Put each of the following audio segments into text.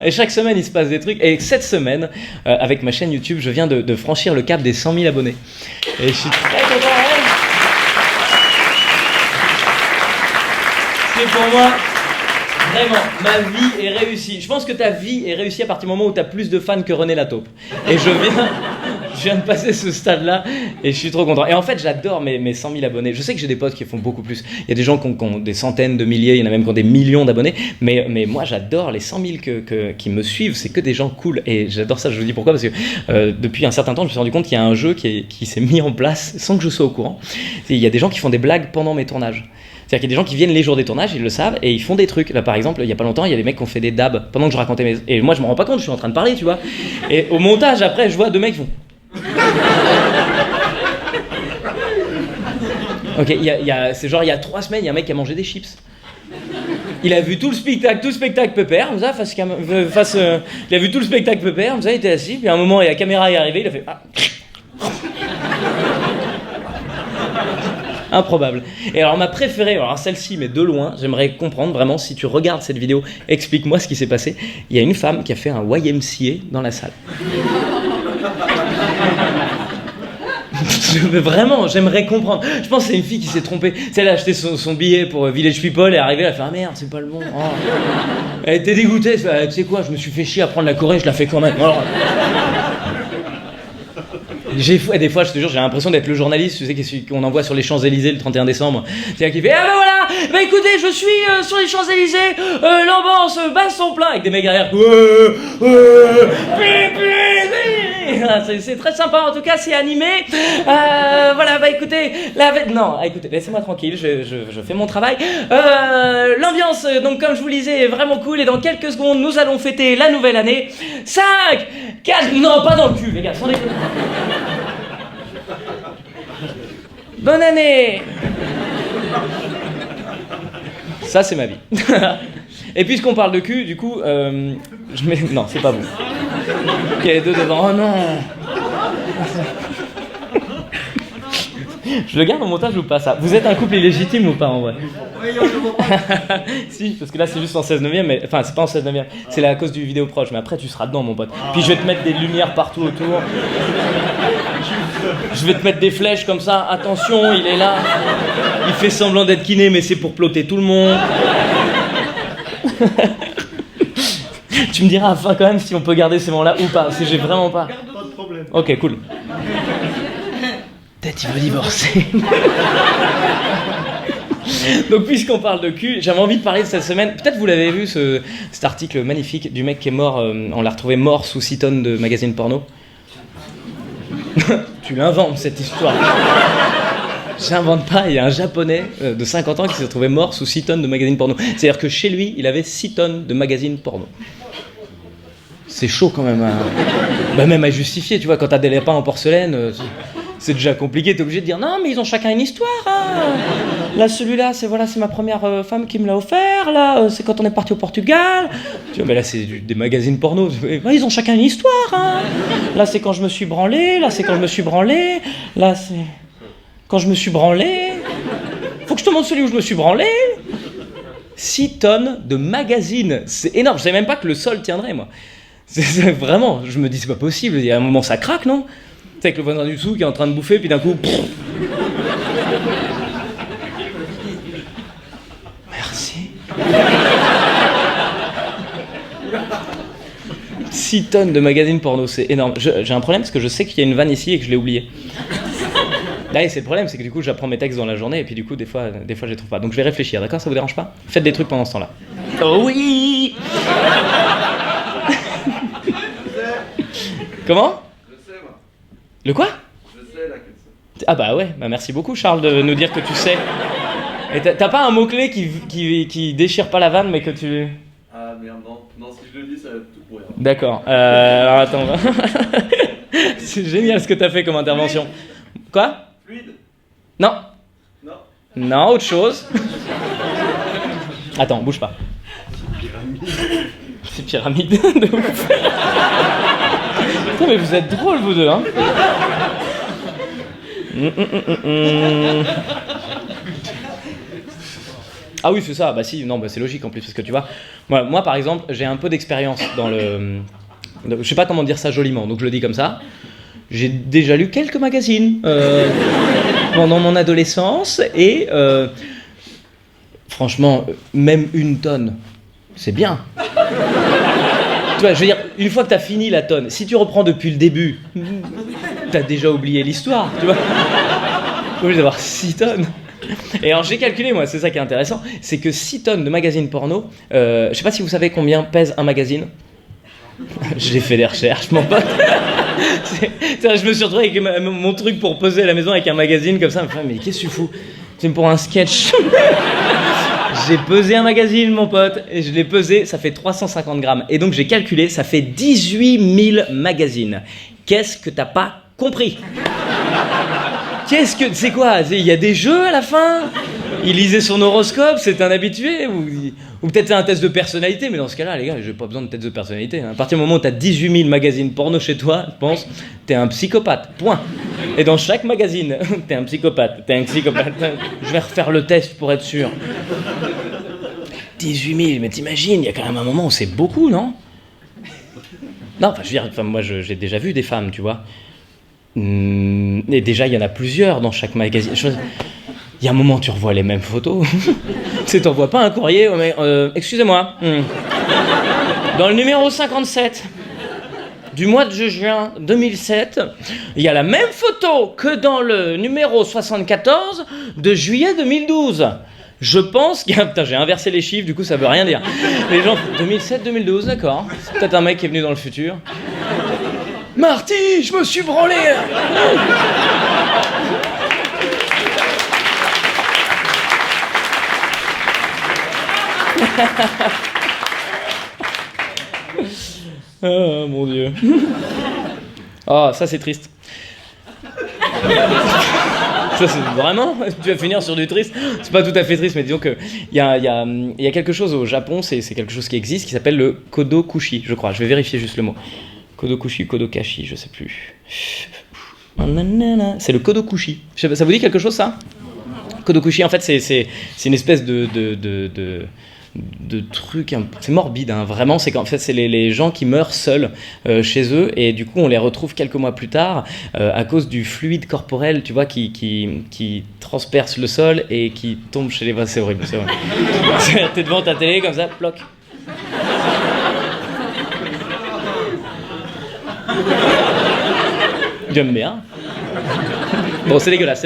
Et chaque semaine, il se passe des trucs. Et cette semaine, avec ma chaîne YouTube, je viens de franchir le cap des 100 000 abonnés. Et je suis très content. C'est pour moi, vraiment, ma vie est réussie. Je pense que ta vie est réussie à partir du moment où tu as plus de fans que René Lataupe. Et je viens de passer ce stade-là et je suis trop content. Et en fait, j'adore mes 100 000 abonnés. Je sais que j'ai des potes qui font beaucoup plus. Il y a des gens qui ont des centaines de milliers, il y en a même qui ont des millions d'abonnés. Mais moi, j'adore les 100 000 qui me suivent. C'est que des gens cool. Et j'adore ça. Je vous dis pourquoi. Parce que depuis un certain temps, je me suis rendu compte qu'il y a un jeu qui s'est mis en place sans que je sois au courant. Il y a des gens qui font des blagues pendant mes tournages. C'est-à-dire qu'il y a des gens qui viennent les jours des tournages, ils le savent, et ils font des trucs. Là, par exemple, il y a pas longtemps, il y a des mecs qui ont fait des dabs pendant que je racontais mes... Et moi, je me rends pas compte, je suis en train de parler, tu vois. Et au montage, après, je vois deux mecs qui font... Ok, c'est genre, il y a 3 semaines, il y a un mec qui a mangé des chips. Il a vu tout le spectacle pépère, comme ça, il a vu tout le spectacle pépère, comme ça, il était assis, puis à un moment, la caméra est arrivée, il a fait... Ah. Improbable. Et alors ma préférée, alors celle-ci mais de loin, j'aimerais comprendre vraiment si tu regardes cette vidéo, explique-moi ce qui s'est passé. Il y a une femme qui a fait un YMCA dans la salle. Vraiment, j'aimerais comprendre. Je pense que c'est une fille qui s'est trompée. Elle a acheté son billet pour Village People et est arrivée, elle a fait ah merde, c'est pas le bon. Oh. Elle était dégoûtée, elle fait, tu sais quoi, je me suis fait chier à prendre la Corée, je la fais quand même. Alors... Des fois, je te jure, j'ai l'impression d'être le journaliste, tu sais, qu'on envoie sur les Champs-Élysées le 31 décembre. C'est-à-dire qu'il fait ah ben voilà, bah écoutez, je suis sur les Champs-Élysées, l'ambiance bat son plein avec des mecs derrière. C'est très sympa, en tout cas, c'est animé. Voilà, bah écoutez, non, écoutez, laissez-moi tranquille, je fais mon travail. L'ambiance, donc comme je vous le disais, est vraiment cool et dans quelques secondes, nous allons fêter la nouvelle année. 5, 4, non, pas dans le cul, les gars, sans déconner. Bonne année. Ça, c'est ma vie. Et puisqu'on parle de cul, du coup, je mets... Non, c'est pas bon. Ok, 2 devant. Oh non. Je le garde au montage ou pas, ça? Vous êtes un couple illégitime ou pas, en vrai? Si, parce que là, c'est juste en 16/9, mais... Enfin, c'est pas en 16/9, c'est à cause du vidéo proche, mais après, tu seras dedans, mon pote. Puis je vais te mettre des lumières partout autour. Je vais te mettre des flèches comme ça, attention, il est là. Il fait semblant d'être kiné, mais c'est pour plotter tout le monde. Tu me diras à la fin quand même si on peut garder ces moments-là ou pas, parce que j'ai vraiment pas. Pas de problème. Ok, cool. Peut-être il veut divorcer. Donc puisqu'on parle de cul, j'avais envie de parler de cette semaine. Peut-être vous l'avez vu cet article magnifique du mec qui est mort, on l'a retrouvé mort sous 6 tonnes de magazines porno. Tu l'inventes cette histoire. J'invente pas, il y a un japonais de 50 ans qui s'est retrouvé mort sous 6 tonnes de magazines porno. C'est-à-dire que chez lui, il avait 6 tonnes de magazines porno. C'est chaud quand même. Bah même à justifier, tu vois, quand t'as des lapins en porcelaine, c'est déjà compliqué, t'es obligé de dire non mais ils ont chacun une histoire. Hein. Là celui-là, c'est ma première femme qui me l'a offert, là c'est quand on est parti au Portugal. Tu vois, mais là c'est des magazines porno. Ils ont chacun une histoire. Hein. Là c'est quand je me suis branlé, là c'est quand je me suis branlé, là c'est quand je me suis branlé. Faut que je te montre celui où je me suis branlé. 6 tonnes de magazines, c'est énorme. Je savais même pas que le sol tiendrait, moi. C'est vraiment, je me dis c'est pas possible. Il y a un moment ça craque, non? C'est avec le voisin du dessous qui est en train de bouffer, puis d'un coup... Merci. 6 tonnes de magazines porno, c'est énorme. J'ai un problème parce que je sais qu'il y a une vanne ici et que je l'ai oubliée. Là, c'est le problème, c'est que du coup, j'apprends mes textes dans la journée et puis du coup, des fois, je les trouve pas. Donc je vais réfléchir, d'accord? Ça vous dérange pas? Faites des trucs pendant ce temps-là. Oh oui. Comment? Je sais, moi. Le quoi? Je sais, là, que ça. Ah bah ouais, bah merci beaucoup Charles de nous dire que tu sais. Et t'as pas un mot-clé qui déchire pas la vanne, mais que tu... Ah merde, non, si je le dis, ça va être tout pourrir. D'accord, alors attends. C'est génial ce que t'as fait comme intervention. Fluide. Quoi? Fluide. Non. Non. Non, autre chose. Attends, bouge pas. C'est pyramide de ouf. Putain, mais vous êtes drôles, vous deux, hein. Ah oui, c'est ça. Bah si, non, bah c'est logique en plus, parce que tu vois, moi par exemple, j'ai un peu d'expérience dans le... Je sais pas comment dire ça joliment, donc je le dis comme ça. J'ai déjà lu quelques magazines pendant mon adolescence, et franchement, même 1 tonne, c'est bien. Tu vois, je veux dire, une fois que t'as fini la tonne, si tu reprends depuis le début, t'as déjà oublié l'histoire, tu vois. T'es obligé d'avoir 6 tonnes. Et alors j'ai calculé, moi, c'est ça qui est intéressant, c'est que 6 tonnes de magazines porno, je sais pas si vous savez combien pèse un magazine. J'ai fait des recherches, mon pote. Je me suis retrouvé avec mon truc pour poser à la maison avec un magazine comme ça. Mais qu'est-ce que tu fous? C'est pour un sketch. J'ai pesé un magazine, mon pote, et je l'ai pesé, ça fait 350 grammes. Et donc j'ai calculé, ça fait 18 000 magazines. Qu'est-ce que t'as pas compris? C'est quoi? Il y a des jeux à la fin? Il lisait son horoscope, c'est un habitué? Ou peut-être c'est un test de personnalité, mais dans ce cas-là, les gars, j'ai pas besoin de test de personnalité. À partir du moment où t'as 18 000 magazines porno chez toi, je pense, t'es un psychopathe, point. Et dans chaque magazine, t'es un psychopathe. Je vais refaire le test pour être sûr. 18 000, mais t'imagines, il y a quand même un moment où c'est beaucoup, non? Non, enfin, je veux dire, moi, j'ai déjà vu des femmes, tu vois. Et déjà, il y en a plusieurs dans chaque magazine. Il y a un moment, tu revois les mêmes photos. Tu t'envoies pas un courrier, mais excusez-moi. Dans le numéro 57 du mois de juin 2007, il y a la même photo que dans le numéro 74 de juillet 2012. Je pense qu'il y a... Putain, j'ai inversé les chiffres, du coup, ça veut rien dire. Les gens... 2007-2012, d'accord. C'est peut-être un mec qui est venu dans le futur. Marty, je me suis branlé. Oh mon Dieu. Oh, ça c'est triste. Ça c'est vraiment... Tu vas finir sur du triste. C'est pas tout à fait triste, mais disons que il y a quelque chose au Japon, c'est quelque chose qui existe, qui s'appelle le kodokushi, je crois. Je vais vérifier juste le mot. Kodokushi, kodokashi, je sais plus. C'est le kodokushi. Ça vous dit quelque chose, ça? Kodokushi, en fait, c'est une espèce de truc, c'est morbide, hein, vraiment. C'est qu'en fait, c'est les gens qui meurent seuls chez eux, et du coup, on les retrouve quelques mois plus tard à cause du fluide corporel, tu vois, qui transperce le sol et qui tombe chez les vases. C'est horrible, c'est horrible. T'es devant ta télé comme ça, ploc. J'aime bien. Bon, c'est dégueulasse.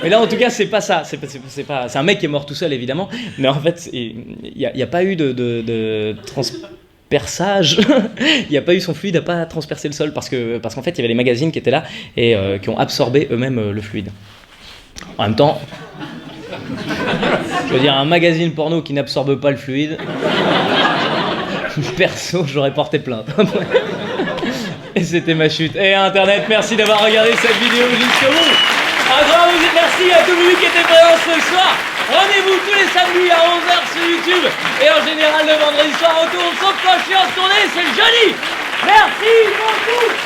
Mais là, en tout cas, c'est pas ça. C'est un mec qui est mort tout seul, évidemment. Mais en fait, il n'y a pas eu de transperçage. Il n'y a pas eu, son fluide n'a pas transpercé le sol parce qu'en fait, il y avait les magazines qui étaient là et qui ont absorbé eux-mêmes le fluide. En même temps, je veux dire, un magazine porno qui n'absorbe pas le fluide, perso, j'aurais porté plainte. Et c'était ma chute. Et Internet, merci d'avoir regardé cette vidéo jusqu'au bout. Un grand merci à tout le monde qui était présent ce soir. Rendez-vous tous les samedis à 11h sur YouTube. Et en général, le vendredi soir, on tourne, sauf quand je suis en tournée, c'est le jeudi. Merci beaucoup.